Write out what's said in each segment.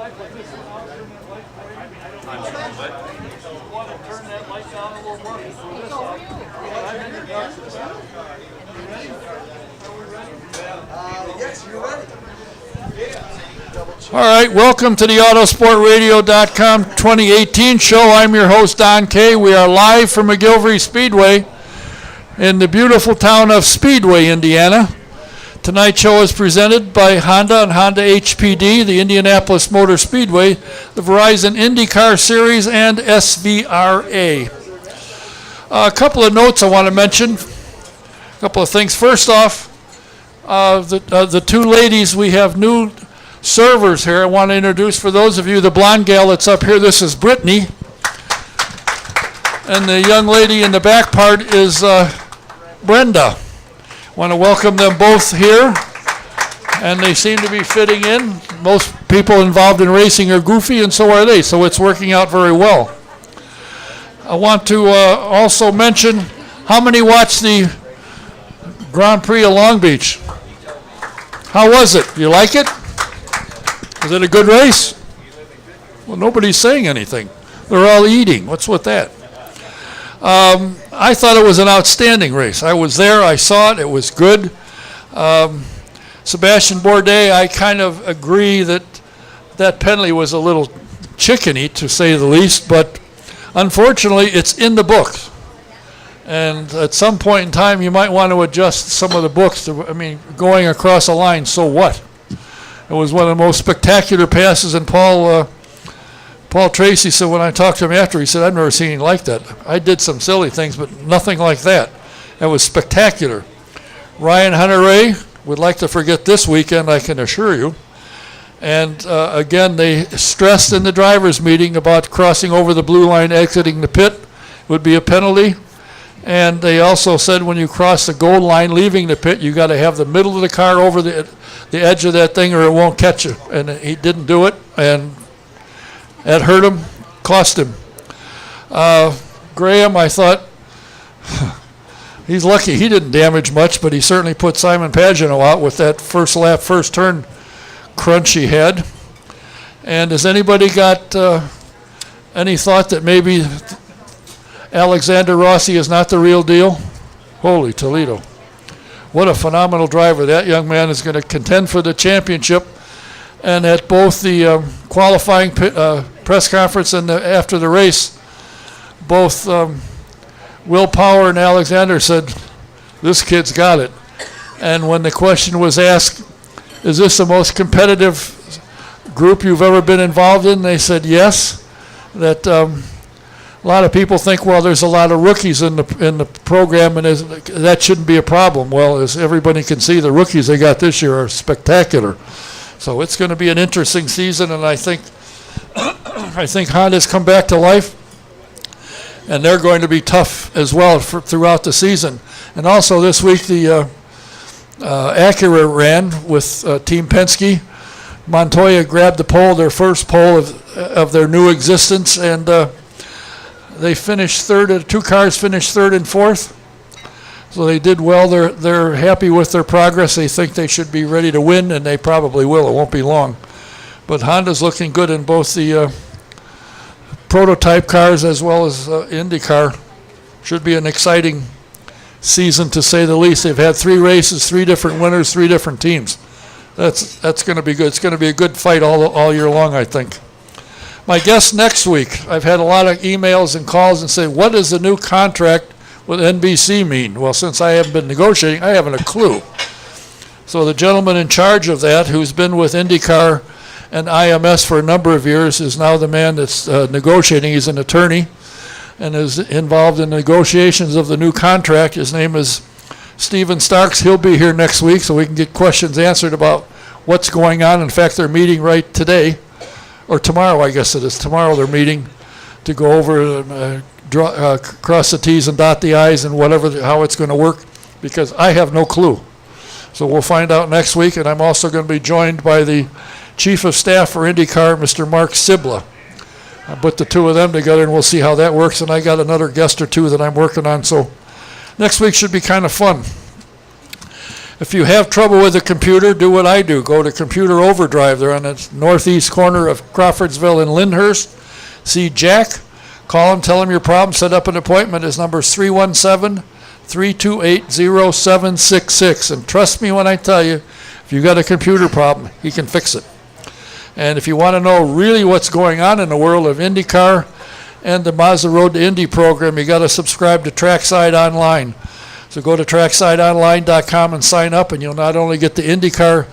Yes, you're ready. All right, welcome to the Autosportradio.com 2018 show. I'm your host, Don Kay. We are live from McGilvery Speedway in the beautiful town of Speedway, Indiana. Tonight's show is presented by Honda and Honda HPD, the Indianapolis Motor Speedway, the Verizon IndyCar Series, and SVRA. A couple of notes I want to mention. A couple of things. First off, the two ladies, we have new servers here. I want to introduce, for those of you, the blonde gal that's up here. This is Brittany. And the young lady in the back part is Brenda. I want to welcome them both here. And they seem to be fitting in. Most people involved in racing are goofy, and so are they. So it's working out very well. I want to also mention, how many watched the Grand Prix of Long Beach? How was it? You like it? Was it a good race? Well, nobody's saying anything. They're all eating. What's with that? I thought it was an outstanding race. I was there. I saw it. It was good. Sebastian Bourdais, I kind of agree that that penalty was a little chickeny, to say the least, but unfortunately, it's in the books. And at some point in time, you might want to adjust some of the books. Going across a line, so what? It was one of the most spectacular passes, and Paul Tracy said, when I talked to him after, he said, I've never seen anything like that. I did some silly things, but nothing like that. It was spectacular. Ryan Hunter-Reay would like to forget this weekend, I can assure you. And again, they stressed in the drivers' meeting about crossing over the blue line, exiting the pit would be a penalty. And they also said when you cross the goal line leaving the pit, you got to have the middle of the car over the edge of that thing or it won't catch you. And he didn't do it, and that hurt him, cost him. Graham, I thought, he's lucky he didn't damage much, but he certainly put Simon Pagenaud out with that first lap, first turn crunch he had. And has anybody got any thought that maybe Alexander Rossi is not the real deal? Holy Toledo. What a phenomenal driver. That young man is going to contend for the championship. And at both the qualifying press conference and after the race, both Will Power and Alexander said, this kid's got it. And when the question was asked, is this the most competitive group you've ever been involved in? They said yes. That a lot of people think, well, there's a lot of rookies in the program, and that shouldn't be a problem. Well, as everybody can see, the rookies they got this year are spectacular. So it's going to be an interesting season, and I think Honda's come back to life, and they're going to be tough as well throughout the season. And also this week, the Acura ran with Team Penske. Montoya grabbed the pole, their first pole of their new existence, and they finished third. Two cars finished third and fourth, so they did well. They're happy with their progress. They think they should be ready to win, and they probably will. It won't be long. But Honda's looking good in both the prototype cars as well as IndyCar. Should be an exciting season, to say the least. They've had 3 races, 3 different winners, 3 different teams. That's going to be good. It's going to be a good fight all year long, I think. My guest next week, I've had a lot of emails and calls and say, what does the new contract with NBC mean? Well, since I haven't been negotiating, I haven't a clue. So the gentleman in charge of that, who's been with IndyCar and IMS for a number of years, is now the man that's negotiating. He's an attorney and is involved in negotiations of the new contract. His name is Stephen Starks. He'll be here next week so we can get questions answered about what's going on. In fact, they're meeting right today, or tomorrow, I guess it is. Tomorrow they're meeting to go over cross the T's and dot the I's and how it's going to work, because I have no clue. So we'll find out next week, and I'm also going to be joined by the Chief of Staff for IndyCar, Mr. Mark Sibla. I put the two of them together, and we'll see how that works, and I got another guest or two that I'm working on, so next week should be kind of fun. If you have trouble with a computer, do what I do. Go to Computer Overdrive. They're on the northeast corner of Crawfordsville and Lyndhurst. See Jack. Call him, tell him your problem, set up an appointment. His number is 317-328-0766. And trust me when I tell you, if you've got a computer problem, he can fix it. And if you want to know really what's going on in the world of IndyCar and the Mazda Road to Indy program, you got to subscribe to Trackside Online. So go to tracksideonline.com and sign up, and you'll not only get the IndyCar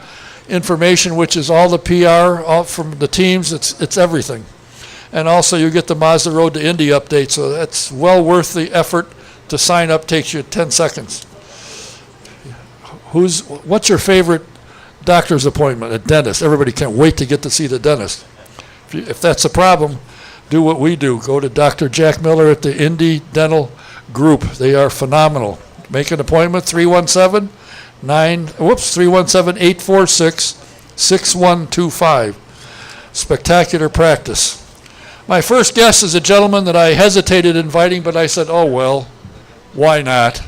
information, which is all the PR all from the teams, it's everything. And also you get the Mazda Road to Indy update, so that's well worth the effort to sign up. Takes you 10 seconds. What's your favorite doctor's appointment? A dentist. Everybody can't wait to get to see the dentist. If that's a problem, do what we do. Go to Dr. Jack Miller at the Indy Dental Group. They are phenomenal. Make an appointment, 317-846-6125. Spectacular practice. My first guest is a gentleman that I hesitated inviting, but I said, oh, well, why not?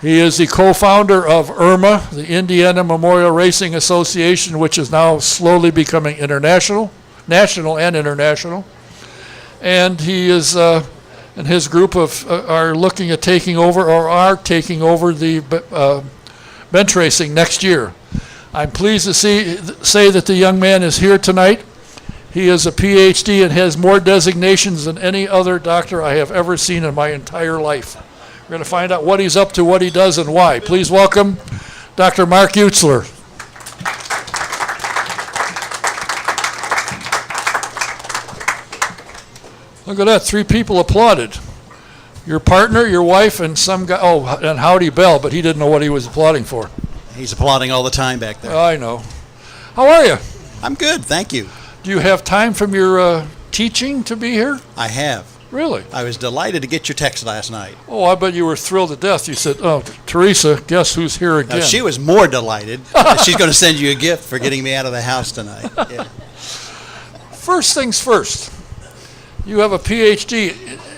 He is the co-founder of IRMA, the Indiana Memorial Racing Association, which is now slowly becoming international, national and international. And he is, and his group are looking at taking over, or are taking over the bench racing next year. I'm pleased to say that the young man is here tonight. He is a PhD and has more designations than any other doctor I have ever seen in my entire life. We're going to find out what he's up to, what he does, and why. Please welcome Dr. Mark Eutsler. Look at that, 3 people applauded. Your partner, your wife, and some guy, and Howdy Bell, but he didn't know what he was applauding for. He's applauding all the time back there. I know. How are you? I'm good, thank you. Do you have time from your teaching to be here? I have. Really? I was delighted to get your text last night. Oh, I bet you were thrilled to death. You said, oh, Teresa, guess who's here again? Now, she was more delighted. She's going to send you a gift for getting me out of the house tonight. Yeah. First things first. You have a PhD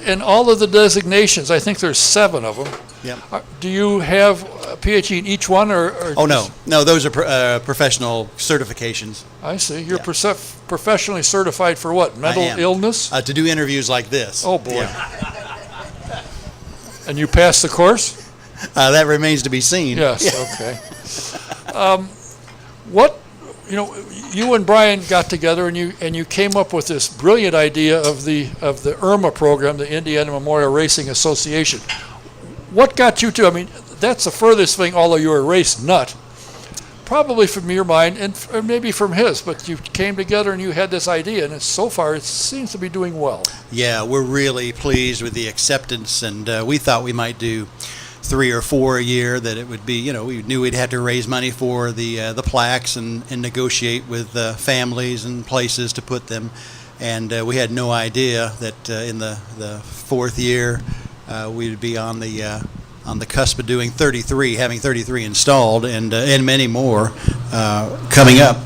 in all of the designations. I think there's 7 of them. Yep. Do you have a PhD in each one? Or oh, no. No, those are professional certifications. I see. You're professionally certified for what? Mental illness? To do interviews like this. Oh, boy. Yeah. And you passed the course? That remains to be seen. Yes, okay. You and Brian got together and you came up with this brilliant idea of the IRMA program, the Indiana Memorial Racing Association. What got you to? I mean, that's the furthest thing. Although you're a race nut, probably from your mind and maybe from his, but you came together and you had this idea, and so far it seems to be doing well. Yeah, we're really pleased with the acceptance, and we thought we might do 3 or 4 a year, that it would be, we knew we'd have to raise money for the plaques and negotiate with families and places to put them. And we had no idea that in the 4th year we'd be on the cusp of doing 33, having 33 installed, and many more coming up.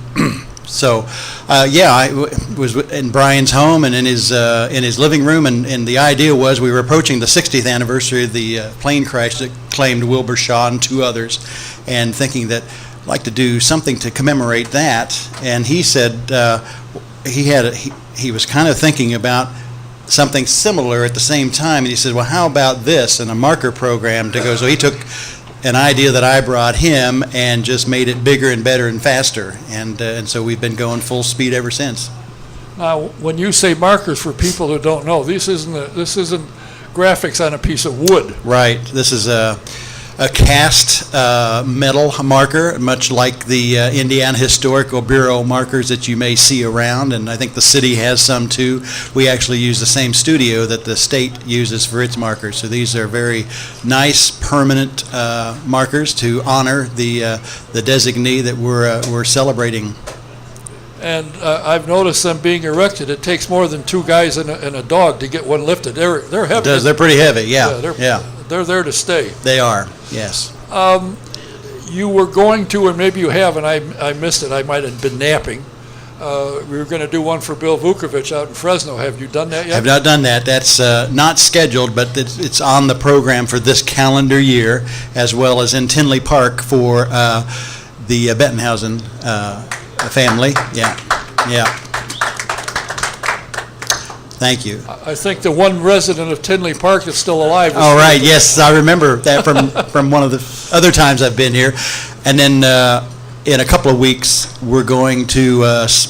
So, I was in Brian's home and in his living room, and the idea was we were approaching the 60th anniversary of the plane crash that claimed Wilbur Shaw and 2 others, and thinking that I'd like to do something to commemorate that. And he said he was kind of thinking about something similar at the same time, and he said, well, how about this and a marker program to go? So he took an idea that I brought him and just made it bigger and better and faster, and so we've been going full speed ever since. Now, when you say markers, for people who don't know, this isn't graphics on a piece of wood. Right. This is a cast metal marker, much like the Indiana Historical Bureau markers that you may see around, and I think the city has some too. We actually use the same studio that the state uses for its markers, so these are very nice, permanent markers to honor the designee that we're celebrating. And I've noticed them being erected. It takes more than 2 guys and a dog to get one lifted. They're heavy. It does. They're pretty heavy. Yeah. They're there to stay. They are. Yes. You were going to, and maybe you have, and I missed it. I might have been napping. We were going to do one for Bill Vukovich out in Fresno. Have you done that yet? I've not done that. That's not scheduled, but it's on the program for this calendar year, as well as in Tinley Park for the Bettenhausen family. Yeah, yeah. Thank you. I think the one resident of Tinley Park that's still alive. All right, yes, I remember that from one of the other times I've been here. And then in a couple of weeks, we're going to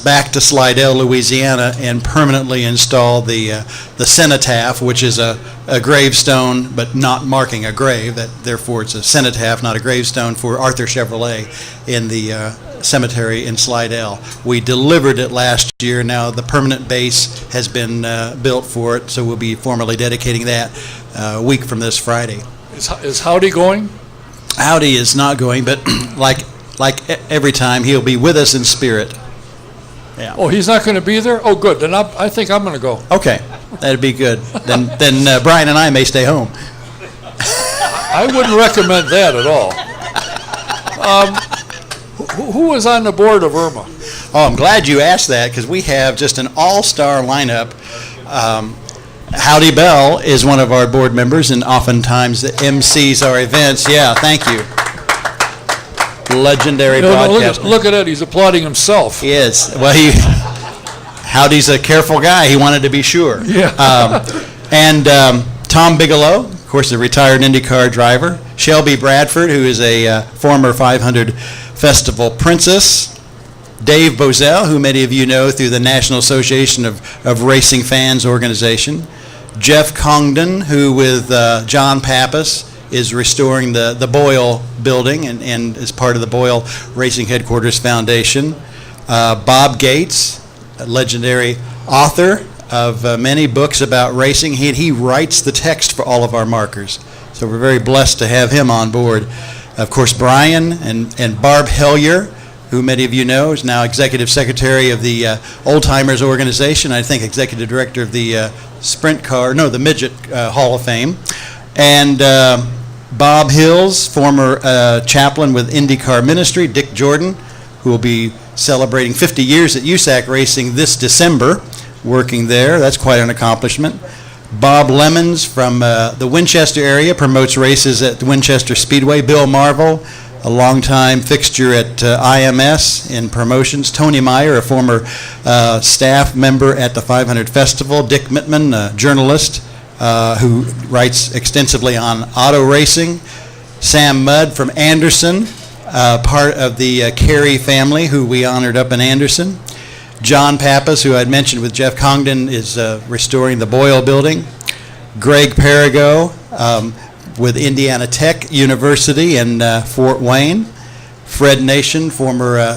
back to Slidell, Louisiana, and permanently install the cenotaph, which is a gravestone, but not marking a grave. Therefore, it's a cenotaph, not a gravestone, for Arthur Chevrolet in the cemetery in Slidell. We delivered it last year. Now the permanent base has been built for it, so we'll be formally dedicating that a week from this Friday. Is Howdy going? Howdy is not going, but like every time, he'll be with us in spirit. Yeah. Oh, he's not going to be there? Oh, good. Then I think I'm going to go. Okay, that'd be good. Then Brian and I may stay home. I wouldn't recommend that at all. Who was on the board of IRMA? Oh, I'm glad you asked that, because we have just an all-star lineup. Howdy Bell is one of our board members, and oftentimes MCs our events. Yeah, thank you. Legendary broadcaster. Look at it. He's applauding himself. He is. Well, Howdy's a careful guy. He wanted to be sure. Yeah. And Tom Bigelow, of course, a retired IndyCar driver. Shelby Bradford, who is a former 500 Festival princess. Dave Bozell, who many of you know through the National Association of Racing Fans organization. Jeff Congdon, who with John Pappas is restoring the Boyle building and is part of the Boyle Racing Headquarters Foundation. Bob Gates, a legendary author of many books about racing. He writes the text for all of our markers. So we're very blessed to have him on board. Of course, Brian and Barb Hellier, who many of you know is now Executive Secretary of the Old Timers Organization, I think Executive Director of the the Midget Hall of Fame. And Bob Hills, former chaplain with IndyCar Ministry. Dick Jordan, who will be celebrating 50 years at USAC Racing this December, working there. That's quite an accomplishment. Bob Lemons from the Winchester area, promotes races at the Winchester Speedway. Bill Marvel, a longtime fixture at IMS in promotions. Tony Meyer, a former staff member at the 500 Festival. Dick Mittman, a journalist who writes extensively on auto racing. Sam Mudd from Anderson, part of the Carey family, who we honored up in Anderson. John Pappas, who I'd mentioned with Jeff Congdon, is restoring the Boyle building. Greg Perigo with Indiana Tech University in Fort Wayne. Fred Nation, former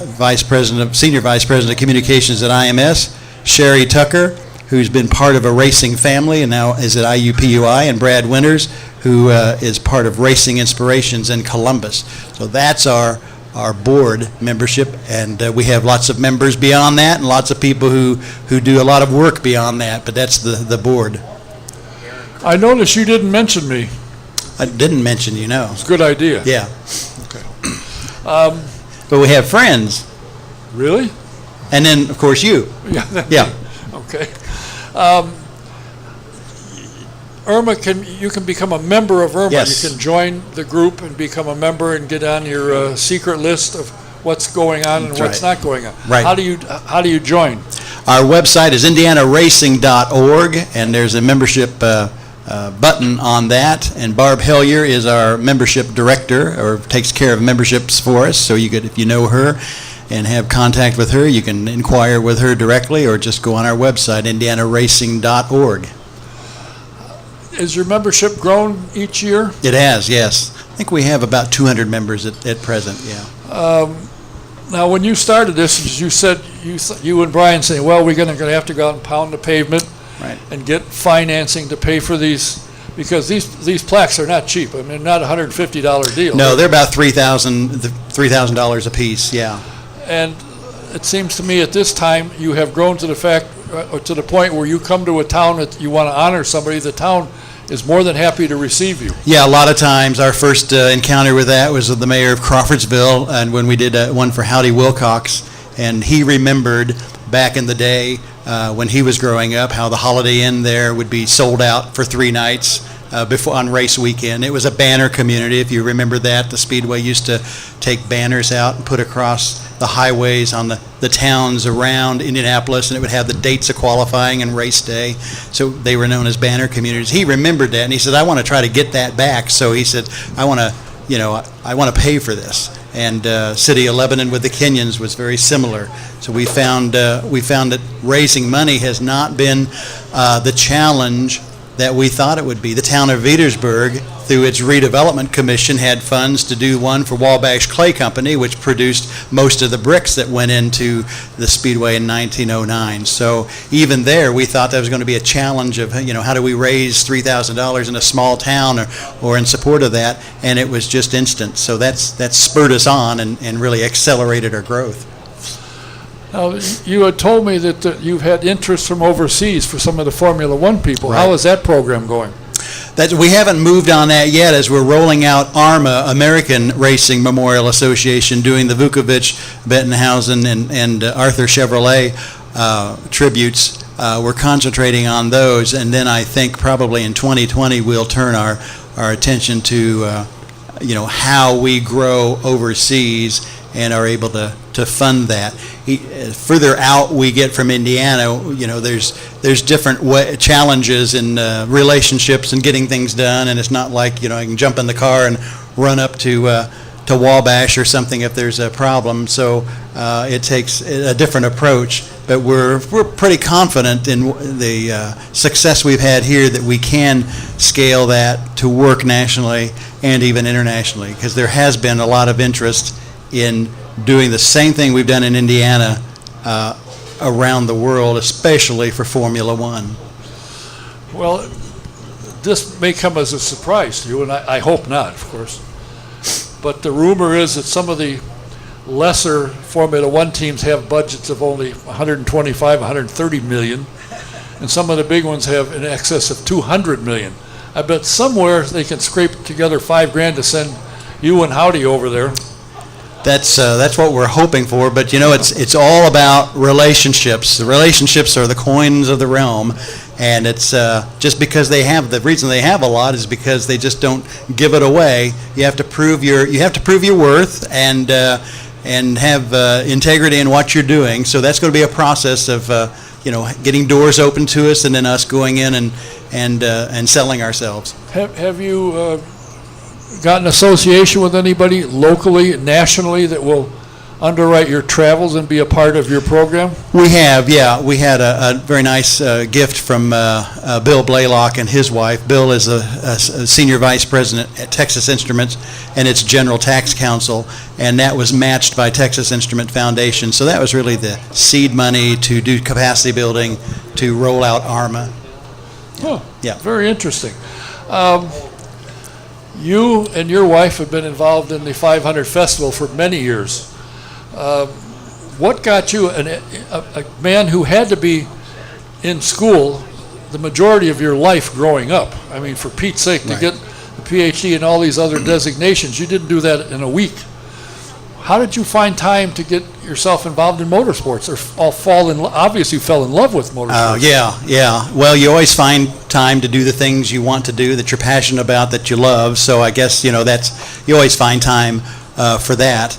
Senior Vice President of Communications at IMS. Sherry Tucker, who's been part of a racing family and now is at IUPUI. And Brad Winters, who is part of Racing Inspirations in Columbus. So that's our board membership, and we have lots of members beyond that and lots of people who do a lot of work beyond that, but that's the board. I noticed you didn't mention me. I didn't mention you, no. It's a good idea. Yeah. Okay. But we have friends. Really? And then, of course, you. Yeah. Yeah. Okay. IRMA, you can become a member of IRMA. Yes. You can join the group and become a member and get on your secret list of what's going on and what's not going on. Right. How do you join? Our website is indianaracing.org, and there's a membership button on that. And Barb Hellier is our membership director, or takes care of memberships for us. So you could, if you know her and have contact with her, you can inquire with her directly, or just go on our website, indianaracing.org. Has your membership grown each year? It has, yes. I think we have about 200 members at present, yeah. Now, when you started this, you said, you and Brian saying, well, we're going to have to go out and pound the pavement, Right. and get financing to pay for these, because these plaques are not cheap. I mean, not a $150 deal. No, they're about $3,000 a piece, yeah. And it seems to me at this time, you have grown to the point where you come to a town that you want to honor somebody, the town is more than happy to receive you. Yeah, a lot of times our first encounter with that was with the mayor of Crawfordsville, and when we did one for Howdy Wilcox, and he remembered back in the day when he was growing up how the Holiday Inn there would be sold out for 3 nights before on race weekend. It was a banner community, if you remember that. The Speedway used to take banners out and put across the highways on the towns around Indianapolis, and it would have the dates of qualifying and race day. So they were known as banner communities. He remembered that, and he said, I want to try to get that back. So he said, I want to pay for this. And City of Lebanon with the Kenyans was very similar. So we found that raising money has not been the challenge that we thought it would be. The town of Petersburg, through its redevelopment commission, had funds to do one for Wabash Clay Company, which produced most of the bricks that went into the Speedway in 1909. So even there, we thought that was going to be a challenge of, how do we raise $3,000 in a small town or in support of that? And it was just instant. So that's spurred us on and really accelerated our growth. Now, you had told me that you've had interest from overseas for some of the Formula One people. Right. How is that program going? We haven't moved on that yet, as we're rolling out IRMA, American Racing Memorial Association, doing the Vukovich, Bettenhausen, and Arthur Chevrolet tributes. We're concentrating on those, and then I think probably in 2020 we'll turn our attention to how we grow overseas and are able to fund that. Further out we get from Indiana, there's different challenges in relationships and getting things done, and it's not like I can jump in the car and run up to Wabash or something if there's a problem. So it takes a different approach, but we're pretty confident in the success we've had here that we can scale that to work nationally and even internationally, because there has been a lot of interest in doing the same thing we've done in Indiana around the world, especially for Formula One. Well, this may come as a surprise to you, and I hope not, of course. But the rumor is that some of the lesser Formula One teams have budgets of only 125, 130 million, and some of the big ones have in excess of 200 million. I bet somewhere they can scrape together $5,000 to send you and Howdy over there. That's what we're hoping for, but it's all about relationships. The relationships are the coins of the realm, and it's just because the reason they have a lot is because they just don't give it away. You have to prove your worth and have integrity in what you're doing. So that's going to be a process of getting doors open to us, and then us going in and selling ourselves. Have you got an association with anybody locally, nationally, that will underwrite your travels and be a part of your program? We have, yeah. We had a very nice gift from Bill Blaylock and his wife. Bill is a senior vice president at Texas Instruments and its General Tax Council, and that was matched by Texas Instrument Foundation. So that was really the seed money to do capacity building to roll out IRMA. Oh, yeah. Very interesting. You and your wife have been involved in the 500 Festival for many years. What got you, a man who had to be in school the majority of your life growing up? I mean, for Pete's sake, to get the PhD and all these other designations, you didn't do that in a week. How did you find time to get yourself involved in motorsports, or obviously you fell in love with motorsports? Yeah. Well, you always find time to do the things you want to do, that you're passionate about, that you love. So I guess, you always find time for that.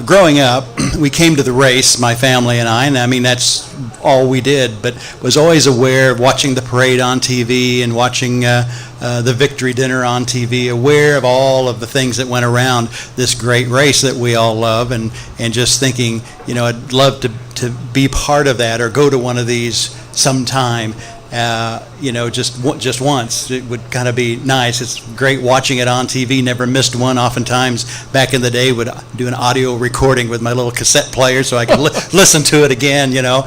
Growing up, we came to the race, my family and I mean, that's all we did, but was always aware of watching the parade on TV and watching the victory dinner on TV, aware of all of the things that went around this great race that we all love, and just thinking, I'd love to be part of that or go to one of these sometime. Just once. It would kind of be nice. It's great watching it on TV. Never missed one. Oftentimes, back in the day, would do an audio recording with my little cassette player so I could listen to it again. Now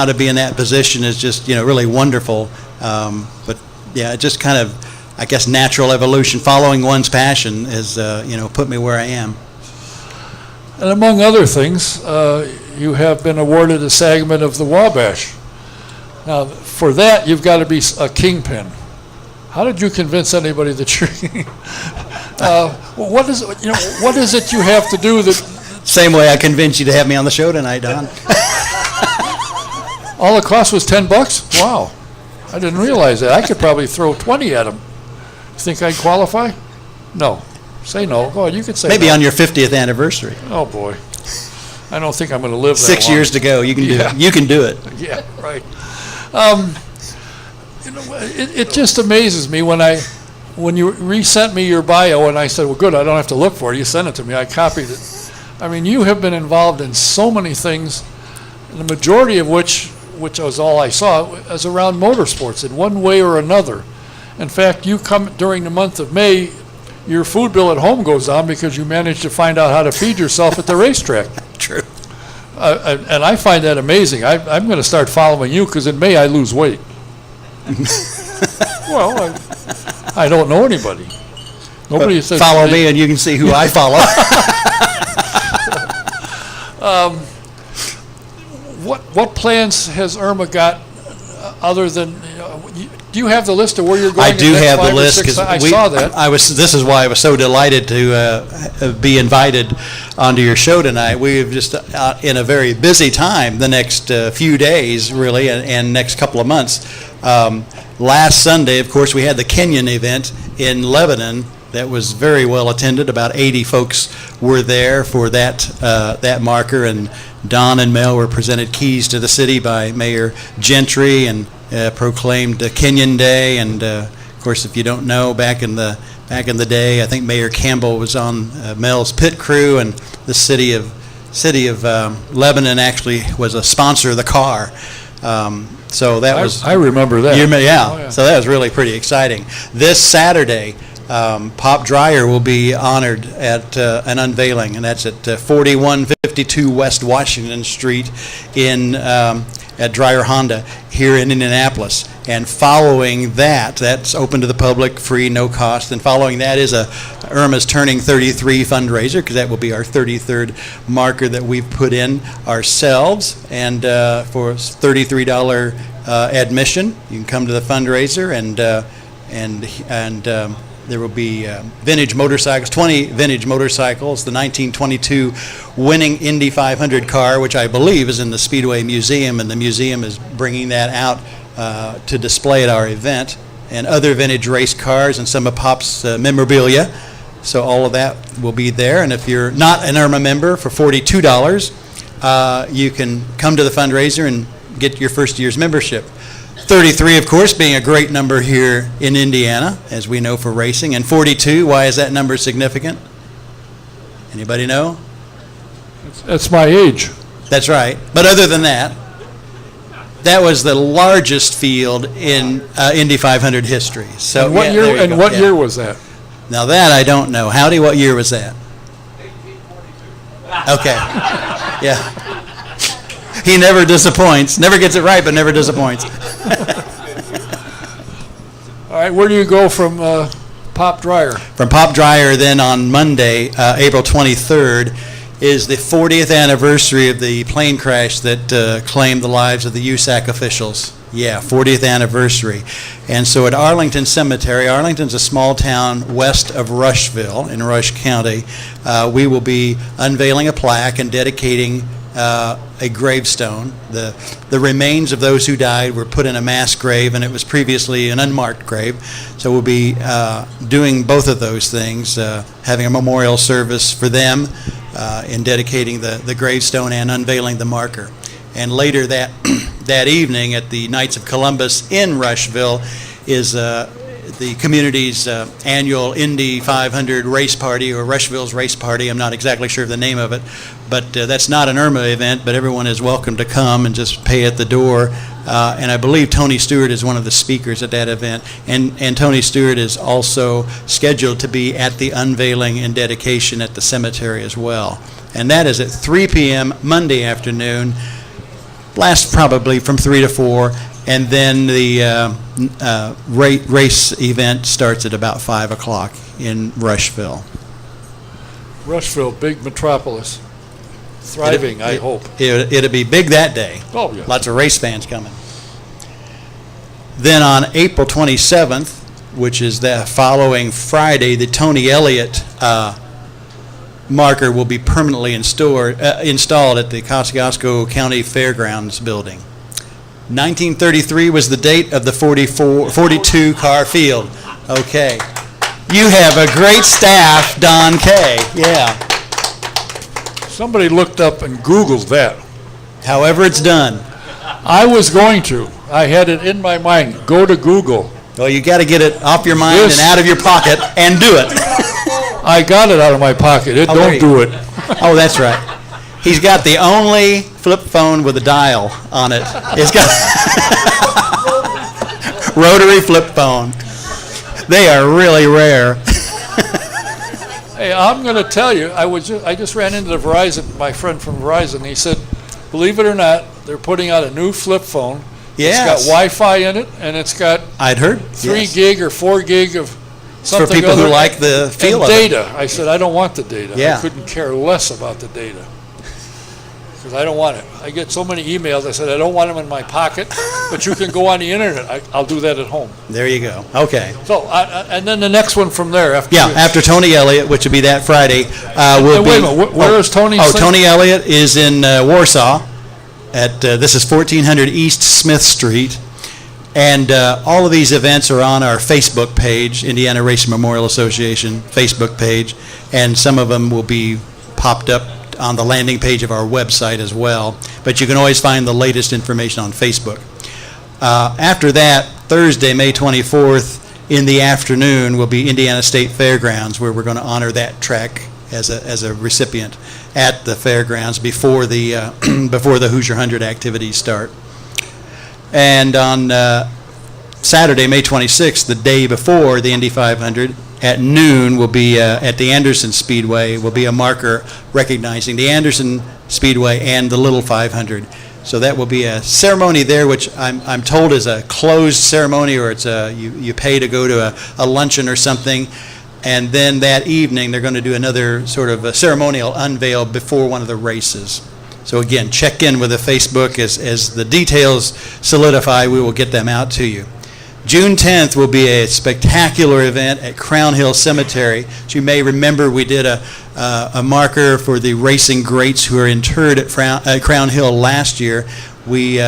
to be in that position is just really wonderful. But yeah, it just kind of, I guess, natural evolution. Following one's passion has put me where I am. And among other things, you have been awarded a segment of the Wabash. Now, for that, you've got to be a kingpin. How did you convince anybody that you're? What is it you have to do that Same way I convinced you to have me on the show tonight, Don. All it cost was $10? Wow. I didn't realize that. I could probably throw 20 at him. You think I'd qualify? No. Say no. Go ahead, you could say Maybe no. on your 50th anniversry. Oh, boy. I don't think I'm going to live that 6 long. years to go. You can do Yeah. it. You can do it. Yeah, right. It just amazes me when you resent me your bio and I said, well, good, I don't have to look for it. You sent it to me. I copied it. I mean, you have been involved in so many things, the majority of which was all I saw, is around motorsports in one way or another. In fact, you come during the month of May, your food bill at home goes down because you managed to find out how to feed yourself at the racetrack. True. And I find that amazing. I'm going to start following you because in May I lose weight. Well, I don't know anybody. Nobody says Follow me and you can see who I follow. What plans has IRMA got other than? Do you have the list of where you're going? I do have the list because I saw that. This is why I was so delighted to be invited onto your show tonight. We've just in a very busy time the next few days, really, and next couple of months. Last Sunday, of course, we had the Kenyan event in Lebanon that was very well attended. About 80 folks were there for that marker, and Don and Mel were presented keys to the city by Mayor Gentry and proclaimed Kenyan Day. And of course, if you don't know, back in the day, I think Mayor Campbell was on Mel's pit crew, and the city of Lebanon actually was a sponsor of the car. So that was. I remember that. Yeah. Oh, yeah. So that was really pretty exciting. This Saturday, Pop Dreyer will be honored at an unveiling, and that's at 4152 West Washington Street at Dreyer Honda here in Indianapolis. And following that's open to the public, free, no cost. And following that is IRMA's Turning 33 fundraiser, because that will be our 33rd marker that we've put in ourselves. And for $33 admission, you can come to the fundraiser, and there will be vintage motorcycles, 20 vintage motorcycles, the 1922 winning Indy 500 car, which I believe is in the Speedway Museum, and the museum is bringing that out to display at our event, and other vintage race cars and some of Pop's memorabilia. So all of that will be there. And if you're not an IRMA member, for $42, you can come to the fundraiser and get your first year's membership. 33, of course, being a great number here in Indiana, as we know for racing. And 42, why is that number significant? Anybody know? That's my age. That's right. But other than that, that was the largest field in Indy 500 history. So And what year? And what year was that? Now that I don't know. Howdy, what year was that? 1842. Okay. Yeah. He never disappoints. Never gets it right, but never disappoints. All right, where do you go from Pop Dreyer? From Pop Dreyer, then on Monday, April 23rd, is the 40th anniversary of the plane crash that claimed the lives of the USAC officials. Yeah, 40th anniversary. And so at Arlington Cemetery, Arlington's a small town west of Rushville in Rush County, we will be unveiling a plaque and dedicating a gravestone. The remains of those who died were put in a mass grave, and it was previously an unmarked grave. So we'll be doing both of those things, having a memorial service for them in dedicating the gravestone and unveiling the marker. And later that that evening at the Knights of Columbus in Rushville is the community's annual Indy 500 race party, or Rushville's race party. I'm not exactly sure of the name of it, but that's not an IRMA event, but everyone is welcome to come and just pay at the door. And I believe Tony Stewart is one of the speakers at that event. And Tony Stewart is also scheduled to be at the unveiling and dedication at the cemetery as well. And that is at 3 p.m. Monday afternoon, lasts probably from 3 to 4. And then the race event starts at about 5 o'clock in Rushville. Rushville, big metropolis. Thriving, I hope. It'll be big that day. Oh, yeah. Lots of race fans coming. Then on April 27th, which is the following Friday, the Tony Elliott marker will be permanently installed at the Kosciuszko County Fairgrounds building. 1933 was the date of the 42-car field. Okay. You have a great staff, Don Kay. Yeah. Somebody looked up and Googled that. However it's done. I was going to. I had it in my mind. Go to Google. Well, you got to get it off your mind and out of your pocket and do it. I got it out of my pocket. It don't do it. Oh, that's right. He's got the only flip phone with a dial on it. It's got rotary flip phone. They are really rare. Hey, I'm going to tell you, I just ran into my friend from Verizon. He said, believe it or not, they're putting out a new flip phone. Yes. It's got Wi-Fi in it, and it's got I'd heard 3 gig or 4 gig of something for people other, who like the feel and of data. it. I said, I don't want the data. Yeah. I couldn't care less about the data. Because I don't want it. I get so many emails. I said, I don't want them in my pocket, but you can go on the internet. I'll do that at home. There you go. Okay. So, and then the next one from there. After Tony Elliott, which will be that Friday, will be... Wait a minute, where is Tony? Tony Elliott is in Warsaw. This is 1400 East Smith Street. And all of these events are on our Facebook page, Indiana Racing Memorial Association Facebook page, and some of them will be popped up on the landing page of our website as well. But you can always find the latest information on Facebook. After that, Thursday, May 24th, in the afternoon, will be Indiana State Fairgrounds, where we're going to honor that track as a recipient at the fairgrounds before the before the Hoosier 100 activities start. And on Saturday, May 26th, the day before the Indy 500, at noon will be at the Anderson Speedway will be a marker recognizing the Anderson Speedway and the Little 500. So that will be a ceremony there, which I'm told is a closed ceremony, or it's you pay to go to a luncheon or something. And then that evening, they're going to do another sort of a ceremonial unveil before one of the races. So again, check in with the Facebook as the details solidify. We will get them out to you. June 10th will be a spectacular event at Crown Hill Cemetery. As you may remember, we did a marker for the racing greats who are interred at Crown Hill last year. We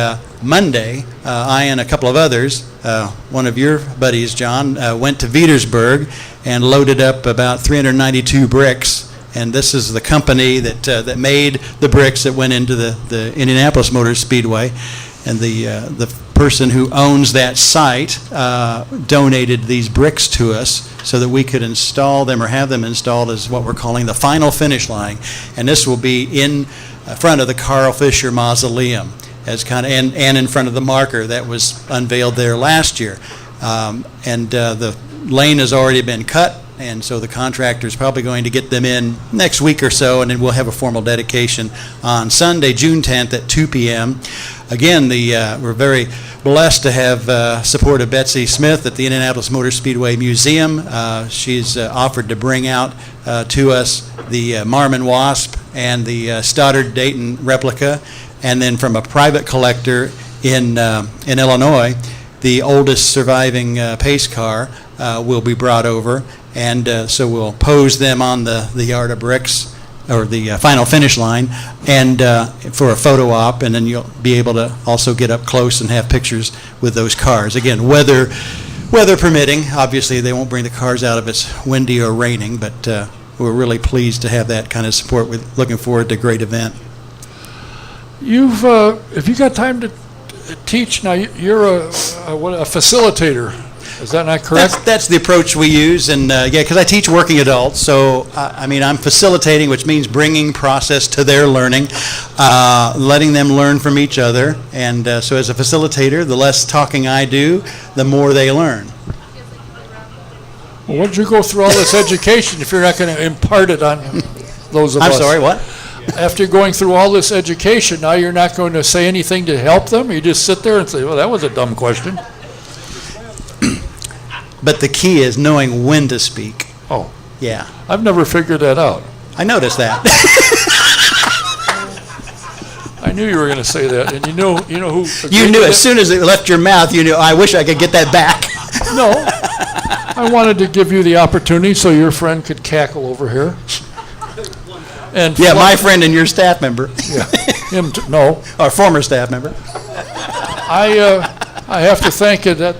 Monday, I and a couple of others, one of your buddies, John, went to Petersburg and loaded up about 392 bricks. And this is the company that made the bricks that went into the Indianapolis Motor Speedway. And the person who owns that site donated these bricks to us so that we could install them or have them installed as what we're calling the final finish line. And this will be in front of the Carl Fisher Mausoleum as and in front of the marker that was unveiled there last year. The lane has already been cut. And so the contractor is probably going to get them in next week or so, and then we'll have a formal dedication on Sunday, June 10th at 2 p.m. Again, we're very blessed to have support of Betsy Smith at the Indianapolis Motor Speedway Museum. She's offered to bring out to us the Marmon Wasp and the Stoddard Dayton replica, and then from a private collector in Illinois, the oldest surviving pace car will be brought over. And so we'll pose them on the yard of bricks, or the final finish line, and for a photo op, and then you'll be able to also get up close and have pictures with those cars. Again, weather permitting. Obviously, they won't bring the cars out if it's windy or raining, but we're really pleased to have that kind of support. We're looking forward to a great event. If you got time to teach, now you're a facilitator. Is that not correct? That's the approach we use, and because I teach working adults, so I'm facilitating, which means bringing process to their learning, letting them learn from each other, and so as a facilitator, the less talking I do, the more they learn. Well, what'd you go through all this education if you're not going to impart it on those of us? I'm sorry, what? After going through all this education, now you're not going to say anything to help them? You just sit there and say, well, that was a dumb question. But the key is knowing when to speak. Oh. Yeah. I've never figured that out. I noticed that. I knew you were going to say that, and you know who... You knew as soon as it left your mouth, you knew, I wish I could get that back. No. I wanted to give you the opportunity so your friend could cackle over here. And Yeah, my friend and your staff member, Yeah, no. or former staff member. I have to thank it that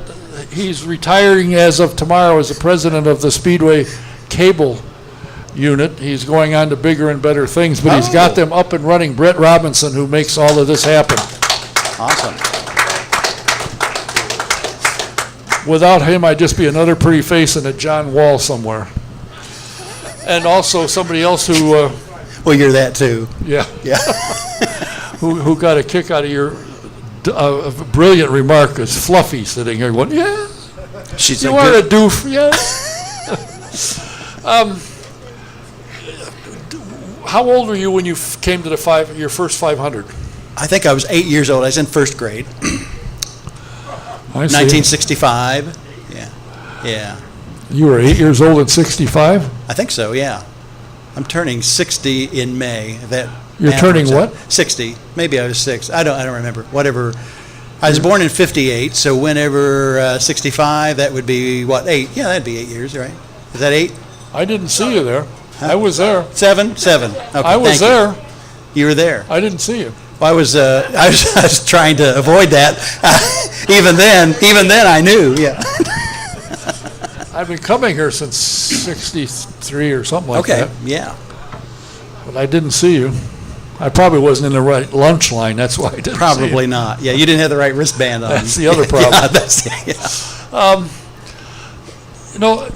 he's retiring as of tomorrow as the president of the Speedway Cable Unit. He's going on to bigger and better things, but he's got them up and running. Brett Robinson, who makes all of this happen. Awesome. Without him, I'd just be another pretty face in a John Wall somewhere. And also somebody else who, Well, you're that too. yeah, Yeah. who got a kick out of your brilliant remark is Fluffy sitting here going, yeah, She's you a are a good, doof, yeah. How old were you when you came to your first 500? I think I was 8 years old. I was in first grade. I see. 1965. Yeah. Yeah. You were 8 years old in 65? I think so, yeah. I'm turning 60 in May. You're turning what? 60. Maybe I was 6. I don't remember. Whatever. I was born in 58, so whenever 65, that would be what, 8? Yeah, that'd be 8 years, right? Is that 8? I didn't see you there. I was there. 7? 7. Okay, I was thank you. there. You were there. I didn't see you. Well, I was trying to avoid that. Even then I knew, yeah. I've been coming here since 63 or something like Okay, that. yeah. But I didn't see you. I probably wasn't in the right lunch line. That's why I didn't see Probably you. not. Yeah, you didn't have the right wristband on. That's the other problem. Yeah, yeah. You know,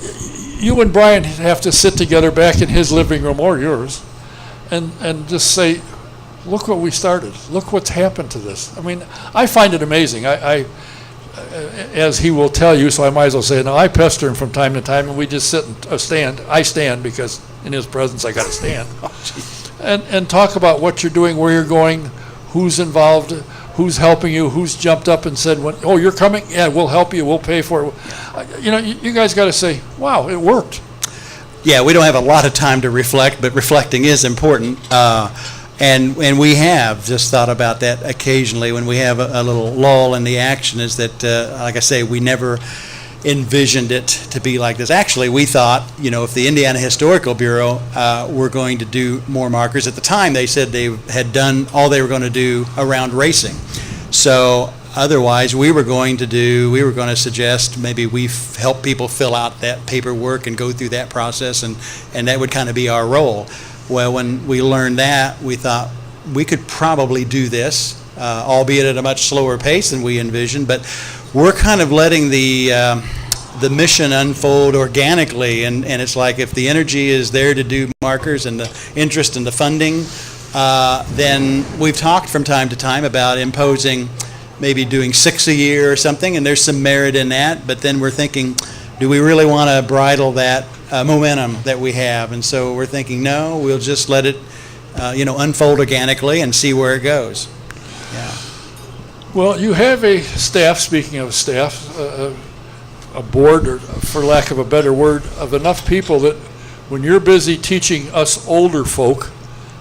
you and Brian have to sit together back in his living room or yours and just say, look what we started. Look what's happened to this. I mean, I find it amazing. I as he will tell you, so I might as well say it now, I pester him from time to time, and we just sit and stand. I stand because in his presence I got to stand. And talk about what you're doing, where you're going, who's involved, who's helping you, who's jumped up and said, oh, you're coming? Yeah, we'll help you, we'll pay for it. You know, you guys got to say, wow, it worked. Yeah, we don't have a lot of time to reflect, but reflecting is important. And we have just thought about that occasionally when we have a little lull in the action, is that, like I say, we never envisioned it to be like this. Actually, we thought, you know, if the Indiana Historical Bureau were going to do more markers, at the time they said they had done all they were going to do around racing. So otherwise, we were going to suggest maybe we help people fill out that paperwork and go through that process, and that would kind of be our role. Well, when we learned that, we thought we could probably do this, albeit at a much slower pace than we envisioned, but we're kind of letting the mission unfold organically, and it's like if the energy is there to do markers and the interest and the funding, then we've talked from time to time about imposing maybe doing 6 a year or something, and there's some merit in that, but then we're thinking, do we really want to bridle that momentum that we have? And so we're thinking, no, we'll just let it unfold organically and see where it goes. Yeah. Well, you have a staff, speaking of staff, a board, or for lack of a better word, of enough people that when you're busy teaching us older folk,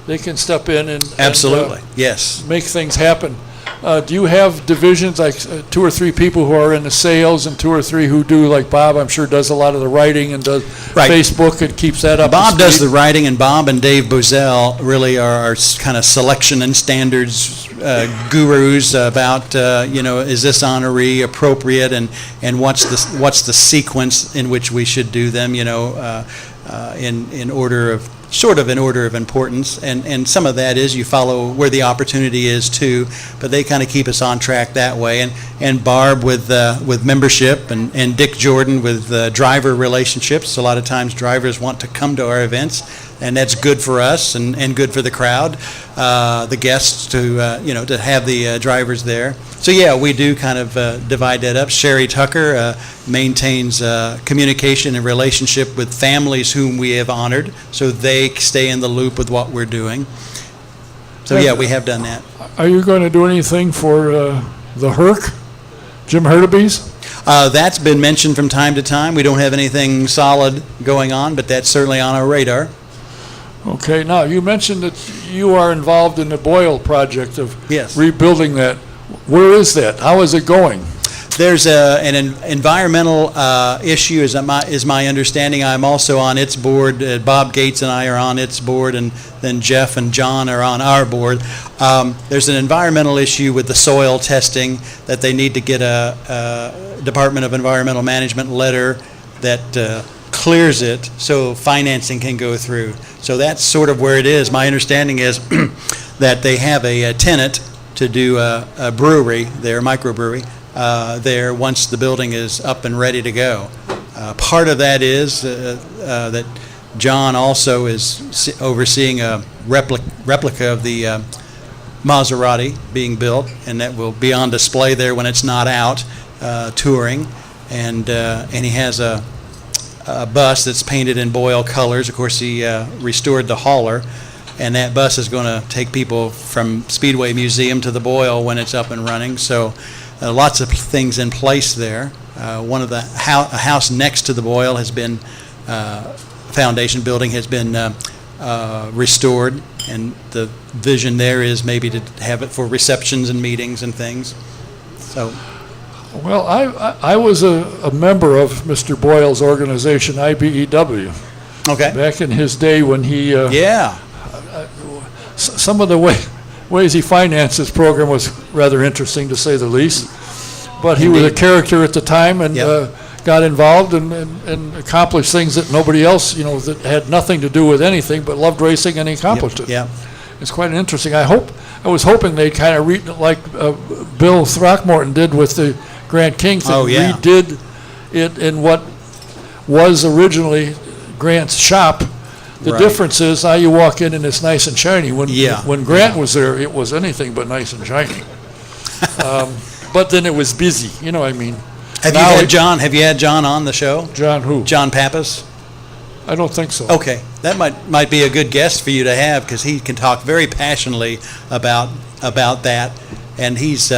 they can step in and Absolutely, yes. make things happen. Do you have divisions, like 2 or 3 people who are in the sales and 2 or 3 who do, like Bob, I'm sure, does a lot of the writing and does Right. Facebook and keeps that up? Bob does the writing, and Bob and Dave Bozell really are our kind of selection and standards gurus about, is this honoree appropriate, and what's the sequence in which we should do them, in order of, sort of in order of importance, and some of that is you follow where the opportunity is too, but they kind of keep us on track that way, and Barb with membership, and Dick Jordan with driver relationships. A lot of times drivers want to come to our events, and that's good for us and good for the crowd, the guests to have the drivers there. So yeah, we do kind of divide that up. Sherry Tucker maintains communication and relationship with families whom we have honored, so they stay in the loop with what we're doing. So yeah, we have done that. Are you going to do anything for the Herc, Jim Hurtubise? That's been mentioned from time to time. We don't have anything solid going on, but that's certainly on our radar. Okay, now you mentioned that you are involved in the Boyle project of Yes. rebuilding that. Where is that? How is it going? There's an environmental issue, is my understanding. I'm also on its board. Bob Gates and I are on its board, and then Jeff and John are on our board. There's an environmental issue with the soil testing that they need to get a Department of Environmental Management letter that clears it so financing can go through. So that's sort of where it is. My understanding is that they have a tenant to do a brewery there, microbrewery, there once the building is up and ready to go. Part of that is that John also is overseeing a replica of the Maserati being built, and that will be on display there when it's not out touring. And he has a bus that's painted in Boyle colors. Of course, he restored the hauler, and that bus is going to take people from Speedway Museum to the Boyle when it's up and running. So lots of things in place there. One of the a house next to the Boyle has been, foundation building has been restored, and the vision there is maybe to have it for receptions and meetings and things. So. Well, I was a member of Mr. Boyle's organization, IBEW. Okay. Back in his day when he yeah. Some of the ways he financed his program was rather interesting, to say the least. But he was a character at the time, and got involved and accomplished things that nobody else, that had nothing to do with anything, but loved racing, and he accomplished it. Yeah. It's quite interesting. I was hoping they'd kind of read like Bill Throckmorton did with the Grant King thing. Oh, yeah. Redid it in what was originally Grant's shop. The Right. difference is now you walk in and it's nice and shiny. When Grant Yeah. was there, it was anything but nice and shiny. But then it was busy. You know what I mean? Have you had John on the show? John who? John Pappas? I don't think so. Okay, that might be a good guest for you to have, because he can talk very passionately about that, and he's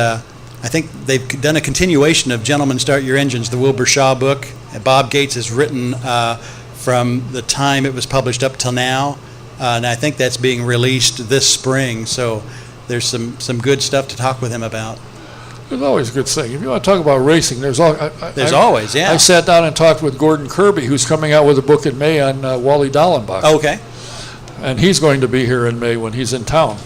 I think they've done a continuation of Gentlemen Start Your Engines, the Wilbur Shaw book. Bob Gates has written from the time it was published up till now, and I think that's being released this spring. So there's some good stuff to talk with him about. There's always a good thing. If you want to talk about racing, there's always, yeah. I sat down and talked with Gordon Kirby, who's coming out with a book in May on Wally Dallenbach. Okay. And he's going to be here in May when he's in town.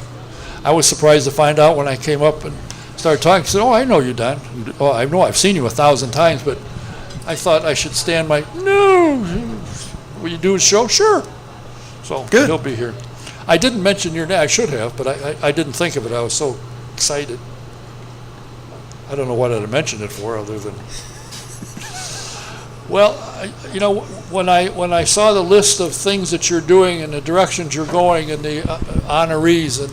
I was surprised to find out when I came up and started talking. I said, "Oh, I know you, Don. Oh, I know I've seen you 1,000 times, but I thought I should stand my, no, will you do a show? Sure." So Good. He'll be here. I didn't mention your name. I should have, but I didn't think of it. I was so excited. I don't know what I'd have mentioned it for, other than, well, when I saw the list of things that you're doing and the directions you're going and the honorees and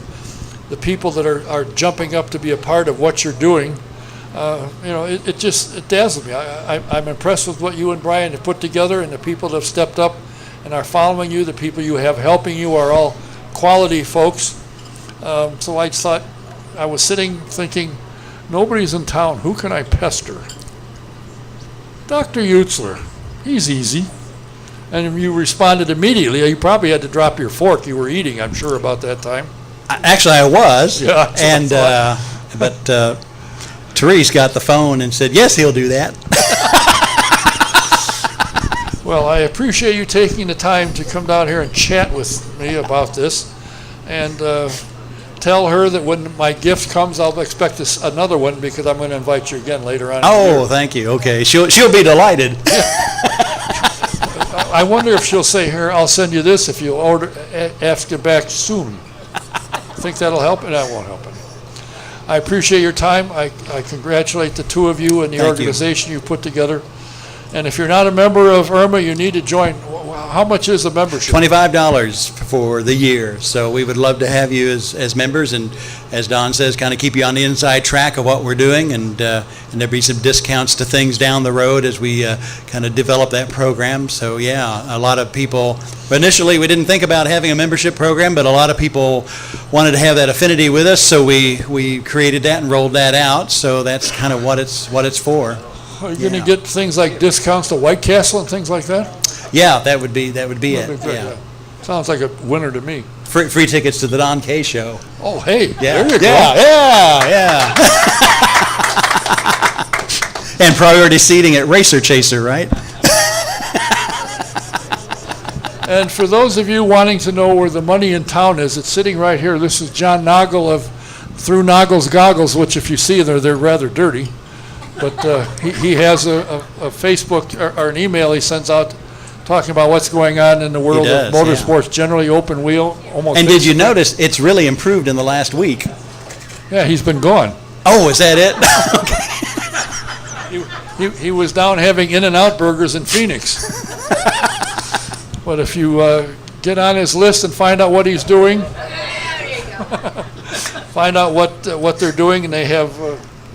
the people that are jumping up to be a part of what you're doing, it dazzled me. I'm impressed with what you and Brian have put together, and the people that have stepped up and are following you. The people you have helping you are all quality folks. So I just thought, I was sitting thinking, nobody's in town. Who can I pester? Dr. Eutsler. He's easy. And you responded immediately. You probably had to drop your fork. You were eating, I'm sure, about that time. Actually, I was. Yeah, that's and but Therese got the phone and said, "Yes, he'll do that." Well, I appreciate you taking the time to come down here and chat with me about this, and tell her that when my gift comes, I'll expect another one, because I'm going to invite you again later on. Oh, thank you. Okay, she'll be delighted. I wonder if she'll say, "Here, I'll send you this if you ask it back soon." Think that'll help? And that won't help any. I appreciate your time. I congratulate the two of you and the organization you put together. And if you're not a member of IRMA, you need to join. How much is the membership? $25 for the year. So we would love to have you as members, and as Don says, kind of keep you on the inside track of what we're doing, and there'll be some discounts to things down the road as we kind of develop that program. So yeah, a lot of people, initially we didn't think about having a membership program, but a lot of people wanted to have that affinity with us, so we created that and rolled that out. So that's kind of what it's for. Are you going to get things like discounts to White Castle and things like that? Yeah, that would be it. Yeah. Sounds like a winner to me. Free tickets to the Don K show. Oh, hey, Yeah, there you go. yeah. And priority seating at Racer Chaser, right? And for those of you wanting to know where the money in town is, it's sitting right here. This is John Noggle of Through Noggle's Goggles, which if you see they're rather dirty. But he has a Facebook or an email he sends out talking about what's going on in the world of motorsports, generally open wheel. Almost. And did you notice it's really improved in the last week? Yeah, he's been gone. Oh, is that it? He was down having In-N-Out burgers in Phoenix. But if you get on his list and find out what he's doing, find out what they're doing, and they have